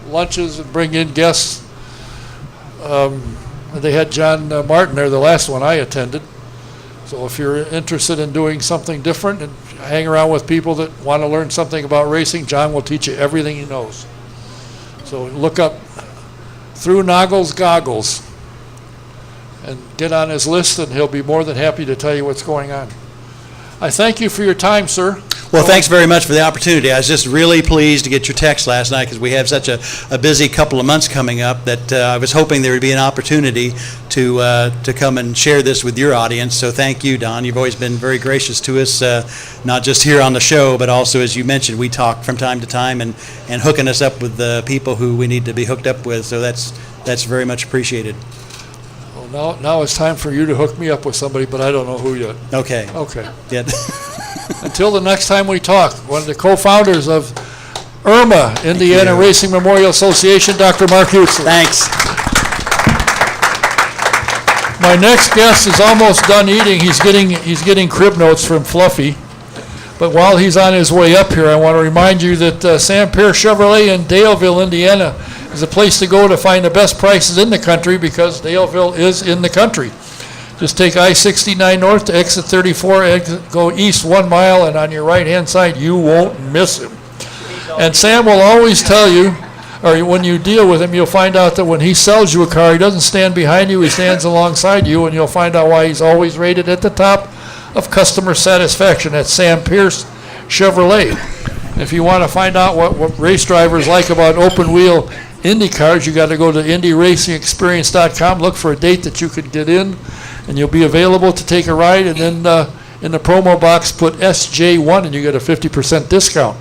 lunches and bring in guests. They had John Martin there, the last one I attended. So if you're interested in doing something different and hang around with people that want to learn something about racing, John will teach you everything he knows. So look up Through Noggle's Goggles and get on his list, and he'll be more than happy to tell you what's going on. I thank you for your time, sir. Well, thanks very much for the opportunity. I was just really pleased to get your text last night because we have such a busy couple of months coming up that I was hoping there would be an opportunity to come and share this with your audience. So thank you, Don. You've always been very gracious to us, not just here on the show, but also, as you mentioned, we talk from time to time and hooking us up with the people who we need to be hooked up with. So that's very much appreciated. Well, now it's time for you to hook me up with somebody, but I don't know who yet. Okay. Okay. Yeah. Until the next time we talk, one of the co-founders of IRMA, Indiana Racing Memorial Association, Dr. Mark Eutsler. Thanks. My next guest is almost done eating. He's getting crib notes from Fluffy. But while he's on his way up here, I want to remind you that Sam Pierce Chevrolet in Daleville, Indiana, is a place to go to find the best prices in the country, because Daleville is in the country. Just take I-69 north to exit 34, go east 1 mile, and on your right-hand side, you won't miss him. And Sam will always tell you, or when you deal with him, you'll find out that when he sells you a car, he doesn't stand behind you, he stands alongside you, and you'll find out why he's always rated at the top of customer satisfaction. That's Sam Pierce Chevrolet. If you want to find out what race drivers like about open-wheel Indy cars, you got to go to IndyRacingExperience.com, look for a date that you can get in, and you'll be available to take a ride, and then in the promo box put SJ1 and you get a 50% discount.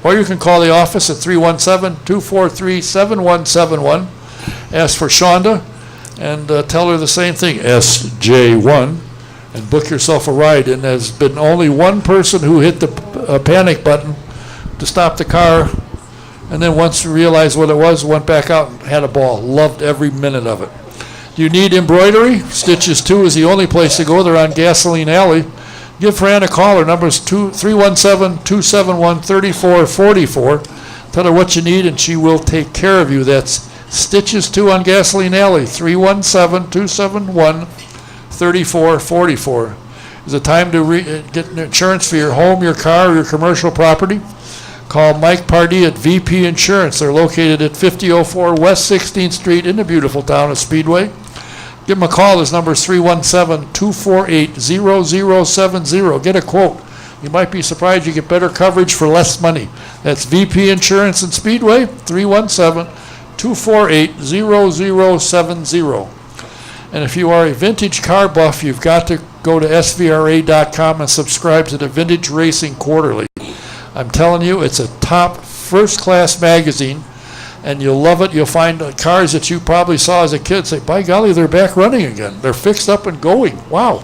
Or you can call the office at 317-243-7171, ask for Shonda, and tell her the same thing, SJ1, and book yourself a ride. And there's been only one person who hit the panic button to stop the car, and then once realized what it was, went back out and had a ball. Loved every minute of it. Do you need embroidery? Stitches 2 is the only place to go. They're on Gasoline Alley. Give Fran a call. Her number is 317-271-3444. Tell her what you need, and she will take care of you. That's Stitches 2 on Gasoline Alley, 317-271-3444. Is it time to get insurance for your home, your car, or your commercial property? Call Mike Pardee at VP Insurance. They're located at 5004 West 16th Street in the beautiful town of Speedway. Give them a call. His number is 317-248-0070. Get a quote. You might be surprised you get better coverage for less money. That's VP Insurance in Speedway, 317-248-0070. And if you are a vintage car buff, you've got to go to svra.com and subscribe to the Vintage Racing Quarterly. I'm telling you, it's a top first-class magazine, and you'll love it. You'll find cars that you probably saw as a kid, say, by golly, they're back running again. They're fixed up and going. Wow.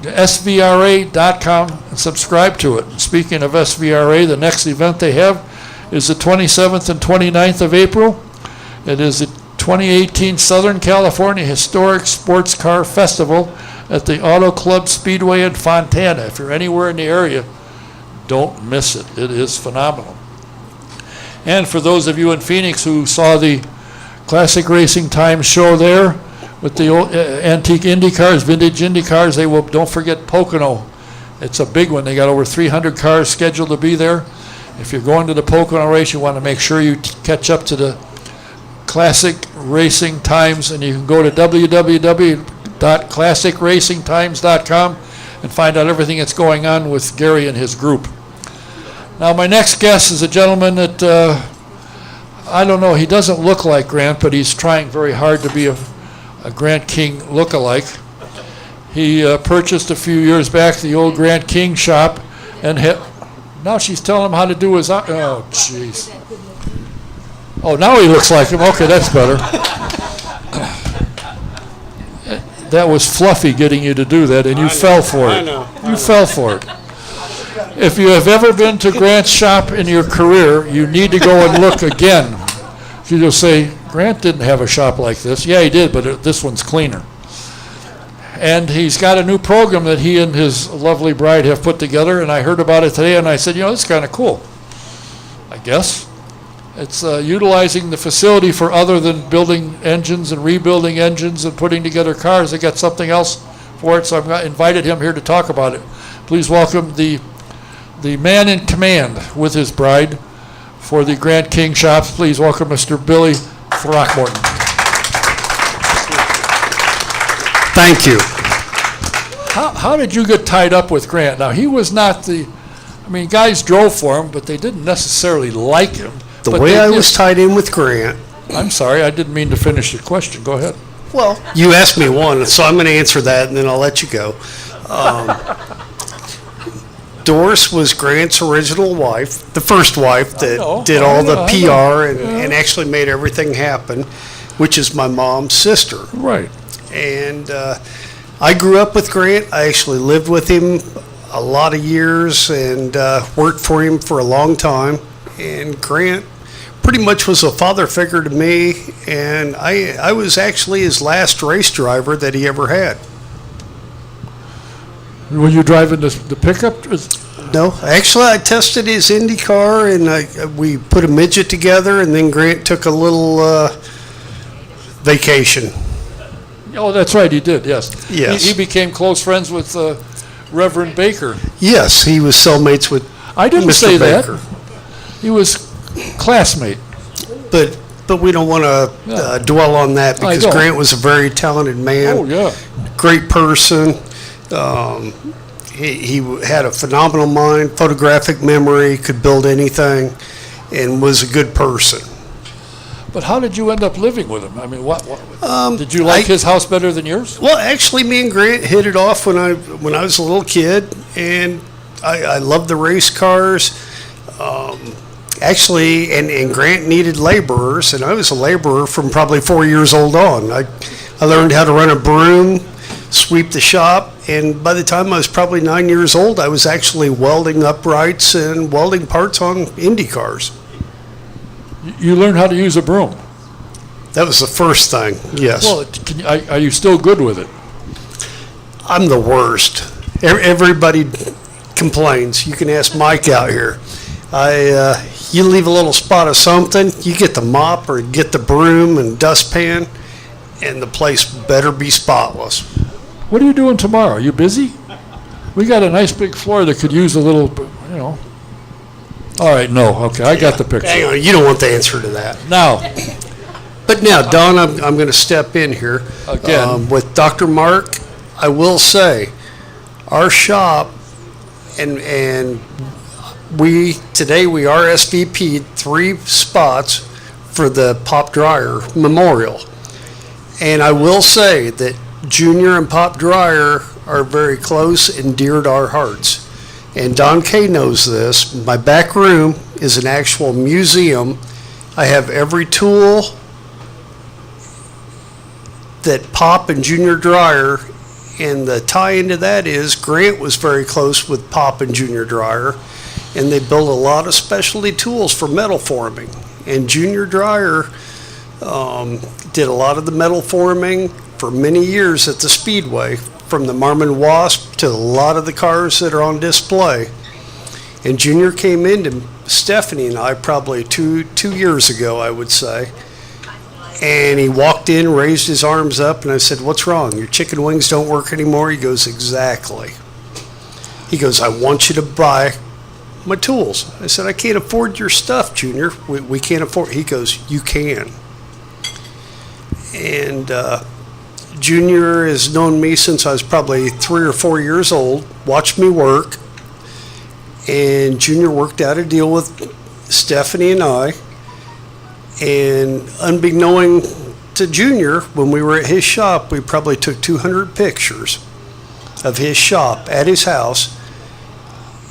svra.com and subscribe to it. And speaking of SVRA, the next event they have is the 27th and 29th of April. It is the 2018 Southern California Historic Sports Car Festival at the Auto Club Speedway in Fontana. If you're anywhere in the area, don't miss it. It is phenomenal. And for those of you in Phoenix who saw the Classic Racing Times show there with the old, antique Indy cars, vintage Indy cars, don't forget Pocono. It's a big one. They got over 300 cars scheduled to be there. If you're going to the Pocono race, you want to make sure you catch up to the Classic Racing Times, and you can go to www.classicracingtimes.com and find out everything that's going on with Gary and his group. Now, my next guest is a gentleman that I don't know, he doesn't look like Grant, but he's trying very hard to be a Grant King lookalike. He purchased a few years back the old Grant King shop, and now she's telling him how to do his, oh, jeez. Oh, now he looks like him. Okay, that's better. That was Fluffy getting you to do that, and you fell for it. You fell for it. If you have ever been to Grant's shop in your career, you need to go and look again. You'll say, Grant didn't have a shop like this. Yeah, he did, but this one's cleaner. And he's got a new program that he and his lovely bride have put together, and I heard about it today, and I said, it's kind of cool, I guess. It's utilizing the facility for other than building engines and rebuilding engines and putting together cars. They got something else for it, so I've invited him here to talk about it. Please welcome the man in command with his bride for the Grant King shops. Please welcome Mr. Billy Throckmorton. Thank you. How did you get tied up with Grant? Now, he was not guys drove for him, but they didn't necessarily like him. The way I was tied in with Grant. I'm sorry, I didn't mean to finish the question. Go ahead. Well, you asked me one, so I'm going to answer that, and then I'll let you go. Doris was Grant's original wife, the first wife that did all the PR and actually made everything happen, which is my mom's sister. Right. And I grew up with Grant. I actually lived with him a lot of years and worked for him for a long time. And Grant pretty much was a father figure to me, and I was actually his last race driver that he ever had. Were you driving the pickup? No, actually I tested his Indy car, and we put a midget together, and then Grant took a little vacation. Oh, that's right, he did, yes. Yes. He became close friends with Reverend Baker. Yes, he was cellmates with I didn't Mr. say Baker. that. He was classmate. But we don't want to dwell on that because Grant was a very talented man. Oh, yeah. Great person. He had a phenomenal mind, photographic memory, could build anything, and was a good person. But how did you end up living with him? I mean, what did you like his house better than yours? Well, actually, me and Grant hit it off when I was a little kid, and I loved the race cars. Actually, and Grant needed laborers, and I was a laborer from probably 4 years old on. I learned how to run a broom, sweep the shop, and by the time I was probably 9 years old, I was actually welding uprights and welding parts on Indy cars. You learned how to use a broom? That was the first thing, yes. Well, are you still good with it? I'm the worst. Everybody complains. You can ask Mike out here. You leave a little spot of something, you get the mop or get the broom and dustpan, and the place better be spotless. What are you doing tomorrow? Are you busy? We got a nice big floor that could use a little, All right, no, okay, I got the picture. Hang on, you don't want the answer to that. Now. But now, Don, I'm going to step in here. Again. With Dr. Mark, I will say, our shop, and we are SVP'd 3 spots for the Pop Dryer Memorial. And I will say that Junior and Pop Dryer are very close and dear to our hearts. And Don Kay knows this. My back room is an actual museum. I have every tool that Pop and Junior Dryer, and the tie into that is Grant was very close with Pop and Junior Dryer, and they built a lot of specialty tools for metal forming. And Junior Dryer did a lot of the metal forming for many years at the Speedway, from the Marmon Wasp to a lot of the cars that are on display. And Junior came into Stephanie and I probably two years ago, I would say. And he walked in, raised his arms up, and I said, "What's wrong? Your chicken wings don't work anymore?" He goes, "Exactly." He goes, "I want you to buy my tools." I said, "I can't afford your stuff, Junior. We can't afford." He goes, "You can." And Junior has known me since I was probably 3 or 4 years old, watched me work, and Junior worked out a deal with Stephanie and I, And unbeknown to Junior, when we were at his shop, we probably took 200 pictures of his shop at his house,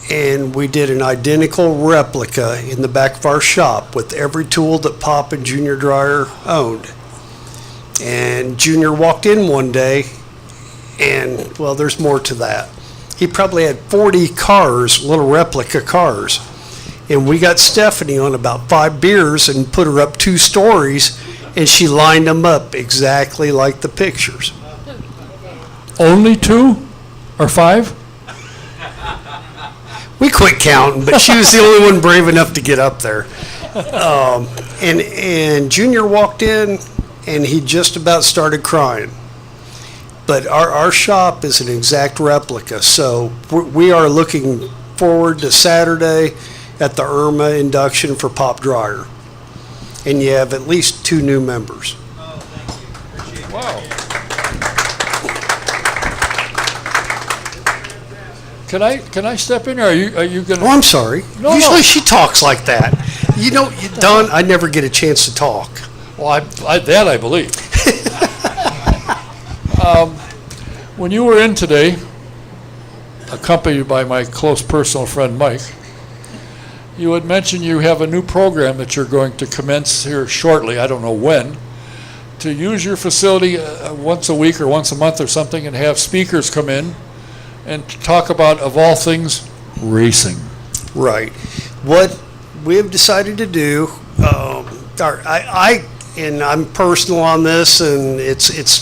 and we did an identical replica in the back of our shop with every tool that Pop and Junior Dryer owned. And Junior walked in one day, and, well, there's more to that. He probably had 40 cars, little replica cars. And we got Stephanie on about 5 beers and put her up 2 stories, and she lined them up exactly like the pictures. Only 2 or 5? We quit counting, but she was the only one brave enough to get up there. And Junior walked in, and he just about started crying. But our shop is an exact replica, so we are looking forward to Saturday at the IRMA induction for Pop Dryer. And you have at least 2 new members. Wow. Can I step in, or are you going to? Oh, I'm sorry. No, Usually no. she talks like that. You know, Don, I never get a chance to talk. Well, I believe. When you were in today, accompanied by my close personal friend Mike, you had mentioned you have a new program that you're going to commence here shortly, I don't know when, to use your facility once a week or once a month or something and have speakers come in and talk about, of all things, racing. Right. What we have decided to do, and I'm personal on this, and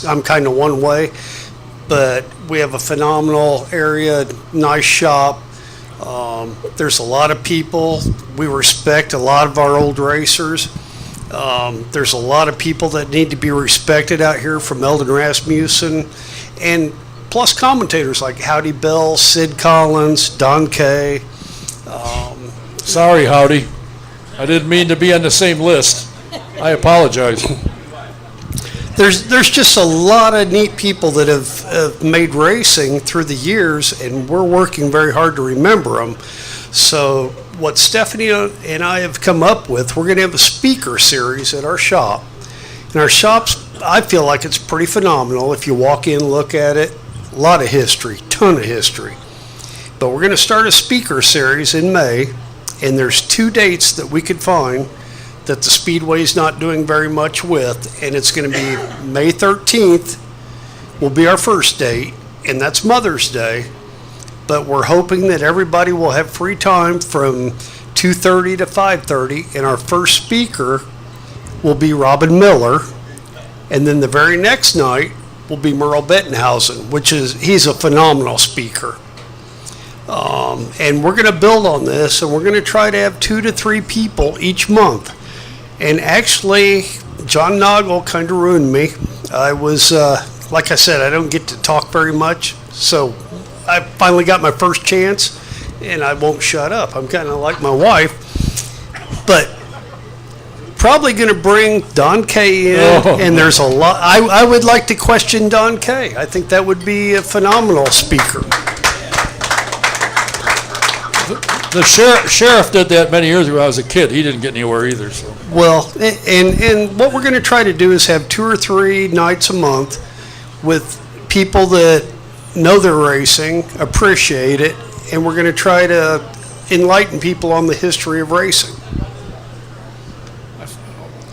I'm kind of one way, but we have a phenomenal area, nice shop. There's a lot of people. We respect a lot of our old racers. There's a lot of people that need to be respected out here, from Eldon Rasmussen, and plus commentators like Howdy Bell, Sid Collins, Don Kay. Sorry, Howdy. I didn't mean to be on the same list. I apologize. There's just a lot of neat people that have made racing through the years, and we're working very hard to remember them. So what Stephanie and I have come up with, we're going to have a speaker series at our shop. And our shop's, I feel like it's pretty phenomenal. If you walk in, look at it, a lot of history, ton of history. But we're going to start a speaker series in May, and there's 2 dates that we could find that the Speedway's not doing very much with, and it's going to be May 13th will be our first date, and that's Mother's Day. But we're hoping that everybody will have free time from 2:30 to 5:30, and our first speaker will be Robin Miller, and then the very next night will be Merle Bettenhausen, he's a phenomenal speaker. And we're going to build on this, and we're going to try to have 2 to 3 people each month. And actually, John Noggle kind of ruined me. I was, like I said, I don't get to talk very much, so I finally got my first chance, and I won't shut up. I'm kind of like my wife. But probably going to bring Don Kay in, and there's a lot. I would like to question Don Kay. I think that would be a phenomenal speaker. The sheriff did that many years ago when I was a kid. He didn't get anywhere either. So. Well, and what we're going to try to do is have 2 or 3 nights a month with people that know their racing, appreciate it, and we're going to try to enlighten people on the history of racing.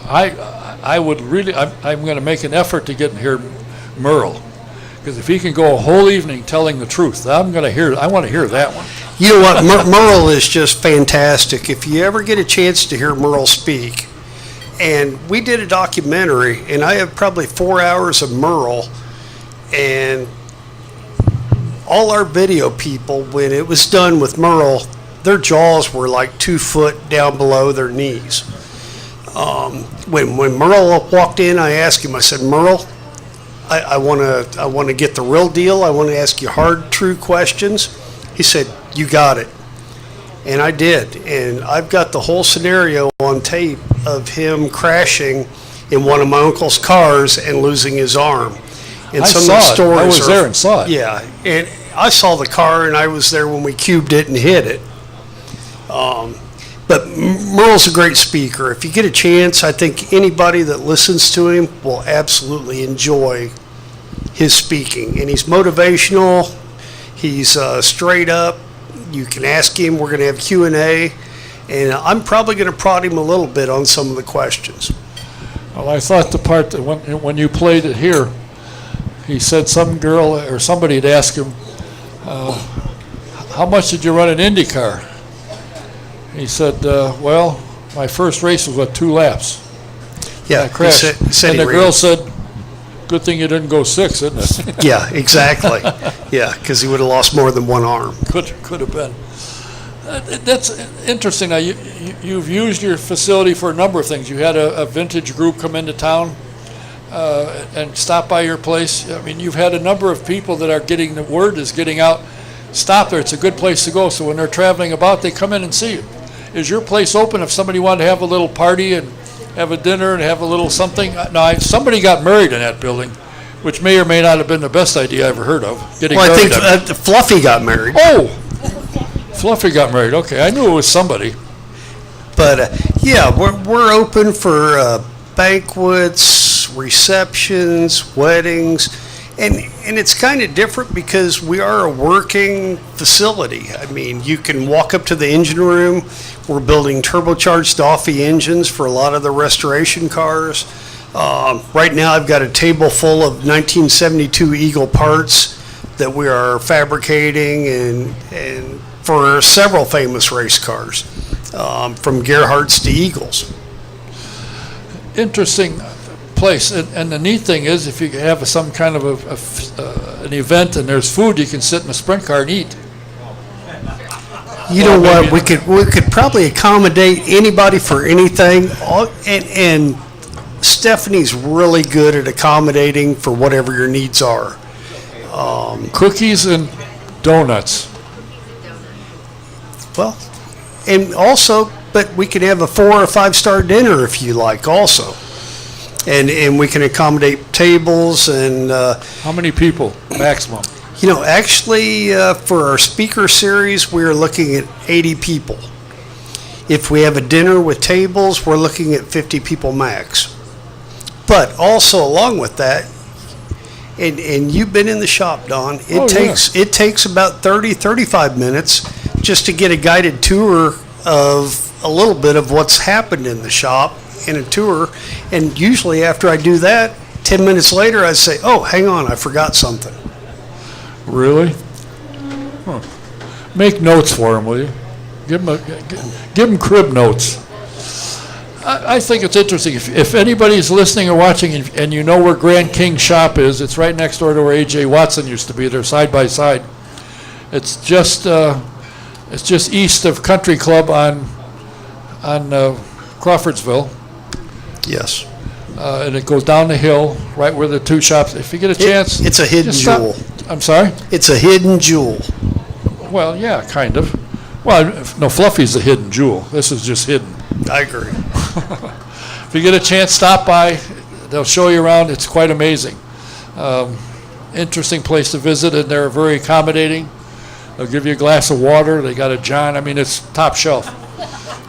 I would really, I'm going to make an effort to get in here Merle, because if he can go a whole evening telling the truth, I want to hear that one. You know what, Merle is just fantastic. If you ever get a chance to hear Merle speak, and we did a documentary, and I have probably 4 hours of Merle, and all our video people, when it was done with Merle, their jaws were like 2 foot down below their knees. When Merle walked in, I asked him, I said, Merle, I want to get the real deal. I want to ask you hard, true questions. He said, you got it. And I did. And I've got the whole scenario on tape of him crashing in one of my uncle's cars and losing his arm. And I saw it. I was there and saw it. Yeah. And I saw the car, and I was there when we cubed it and hit it. But Merle's a great speaker. If you get a chance, I think anybody that listens to him will absolutely enjoy his speaking. And he's motivational. He's straight up. You can ask him. We're going to have Q&A. And I'm probably going to prod him a little bit on some of the questions. Well, I thought the part that when you played it here, he said some girl or somebody had asked him, how much did you run an Indy car? He said, well, my first race was, 2 laps. Yeah, I crashed. he said And he the ran. girl said, good thing you didn't go 6, isn't it? Yeah, exactly. Yeah, because he would have lost more than one arm. Could have been. That's interesting. Now, you've used your facility for a number of things. You had a vintage group come into town and stop by your place. I mean, you've had a number of people that are getting, the word is getting out, stop there, it's a good place to go. So when they're traveling about, they come in and see you. Is your place open if somebody wanted to have a little party and have a dinner and have a little something? Now, somebody got married in that building, which may or may not have been the best idea I ever heard of. Getting Well, I married. think Fluffy got married. Oh! Fluffy got married. Okay, I knew it was somebody. But yeah, we're open for banquets, receptions, weddings, and it's kind of different because we are a working facility. I mean, you can walk up to the engine room. We're building turbocharged Doffy engines for a lot of the restoration cars. Right now, I've got a table full of 1972 Eagle parts that we are fabricating and for several famous race cars, from Gerhardts to Eagles. Interesting place. And the neat thing is, if you have some kind of an event and there's food, you can sit in a sprint car and eat. You know what? We could probably accommodate anybody for anything, and Stephanie's really good at accommodating for whatever your needs are. Cookies and donuts. Well, and also, but we can have a 4 or 5-star dinner if you like also. And we can accommodate tables and, How many people maximum? actually, for our speaker series, we're looking at 80 people. If we have a dinner with tables, we're looking at 50 people max. But also along with that, and you've been in the shop, Don, it takes about 30, 35 minutes just to get a guided tour of a little bit of what's happened in the shop in a tour. And usually after I do that, 10 minutes later, I say, oh, hang on, I forgot something. Really? Huh. Make notes for him, will you? Give him crib notes. I think it's interesting. If anybody's listening or watching and you know where Grand King Shop is, it's right next door to where A.J. Watson used to be. They're side by side. It's just east of Country Club on Crawfordsville. Yes. And it goes down the hill, right where the 2 shops. If you get a chance, It's a hidden just stop. jewel. I'm sorry? It's a hidden jewel. Well, yeah, kind of. Well, no, Fluffy's the hidden jewel. This is just hidden. I agree. If you get a chance, stop by. They'll show you around. It's quite amazing. Interesting place to visit, and they're very accommodating. They'll give you a glass of water. They got a John. I mean, it's top shelf.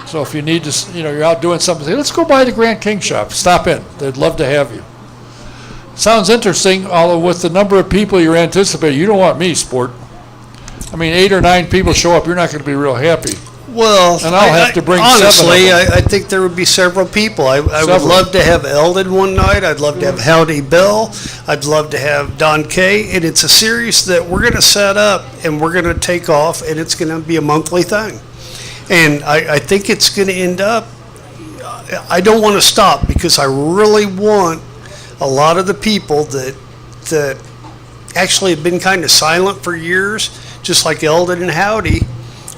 So if you need to, you're out doing something, say, let's go by the Grand King Shop. Stop in. They'd love to have you. Sounds interesting, although with the number of people you're anticipating, you don't want me, sport. I mean, 8 or 9 people show up, you're not going to be real happy. Well, And I'll have to bring honestly, 7 of them. I think there would be several people. I would Several. love to have Eldon one night. I'd love to have Howdy Bill. I'd love to have Don Kay. And it's a series that we're going to set up and we're going to take off, and it's going to be a monthly thing. And I think it's going to end up, I don't want to stop because I really want a lot of the people that actually have been kind of silent for years, just like Eldon and Howdy.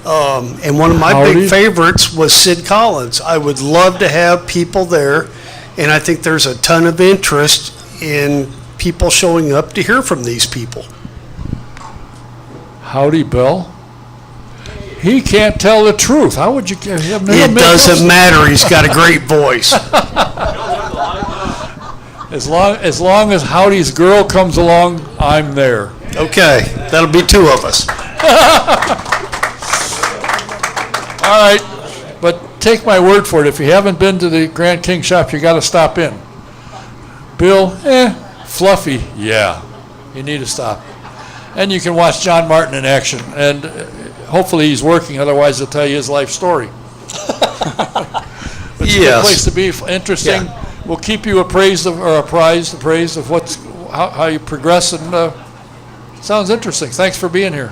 And one of my Howdy? big favorites was Sid Collins. I would love to have people there, and I think there's a ton of interest in people showing up to hear from these people. Howdy, Bill. He can't tell the truth. How would you? It doesn't matter. He's got a great voice. As long as Howdy's girl comes along, I'm there. Okay, that'll be 2 of us. All right, but take my word for it. If you haven't been to the Grand King Shop, you got to stop in. Bill, fluffy, yeah. You need to stop. And you can watch John Martin in action. And hopefully he's working, otherwise he'll tell you his life story. It's a good place to be, interesting. Yeah. We'll keep you apprised of how you progress, and sounds interesting. Thanks for being here.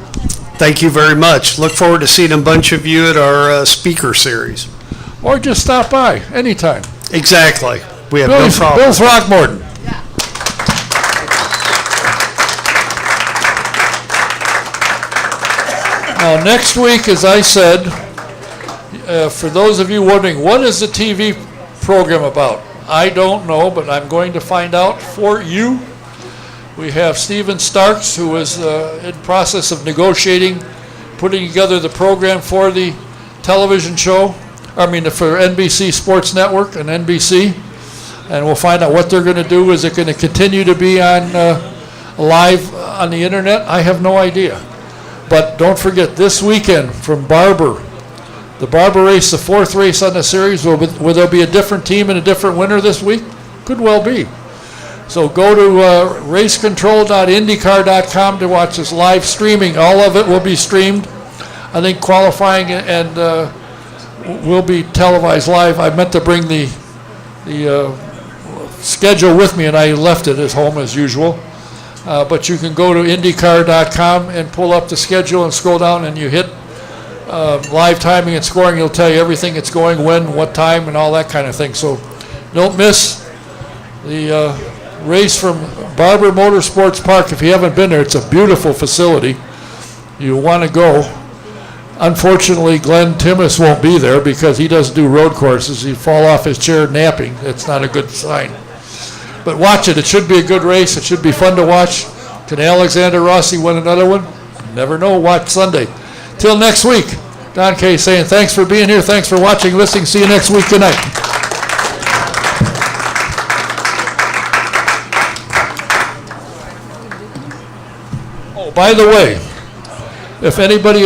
Thank you very much. Look forward to seeing a bunch of you at our speaker series. Or just stop by anytime. Exactly. We have no problem. Bill Throckmorton. Now, next week, as I said, for those of you wondering, what is the TV program about? I don't know, but I'm going to find out for you. We have Stephen Starks, who is in process of negotiating, putting together the program for the television show, for NBC Sports Network and NBC. And we'll find out what they're going to do. Is it going to continue to be on live on the internet? I have no idea. But don't forget, this weekend from Barber, the Barber race, the fourth race on the series, will there be a different team and a different winner this week? Could well be. So go to racecontrol.indycar.com to watch this live streaming. All of it will be streamed. I think qualifying and will be televised live. I meant to bring the schedule with me, and I left it at home as usual. But you can go to indycar.com and pull up the schedule and scroll down, and you hit live timing and scoring. It'll tell you everything it's going, when, what time, and all that kind of thing. So don't miss the race from Barber Motorsports Park. If you haven't been there, it's a beautiful facility. You want to go. Unfortunately, Glenn Timmis won't be there because he doesn't do road courses. He'd fall off his chair napping. That's not a good sign. But watch it. It should be a good race. It should be fun to watch. Can Alexander Rossi win another one? Never know. Watch Sunday. Till next week, Don Kay saying thanks for being here. Thanks for watching, listening. See you next week. Good night. Oh, by the way, if anybody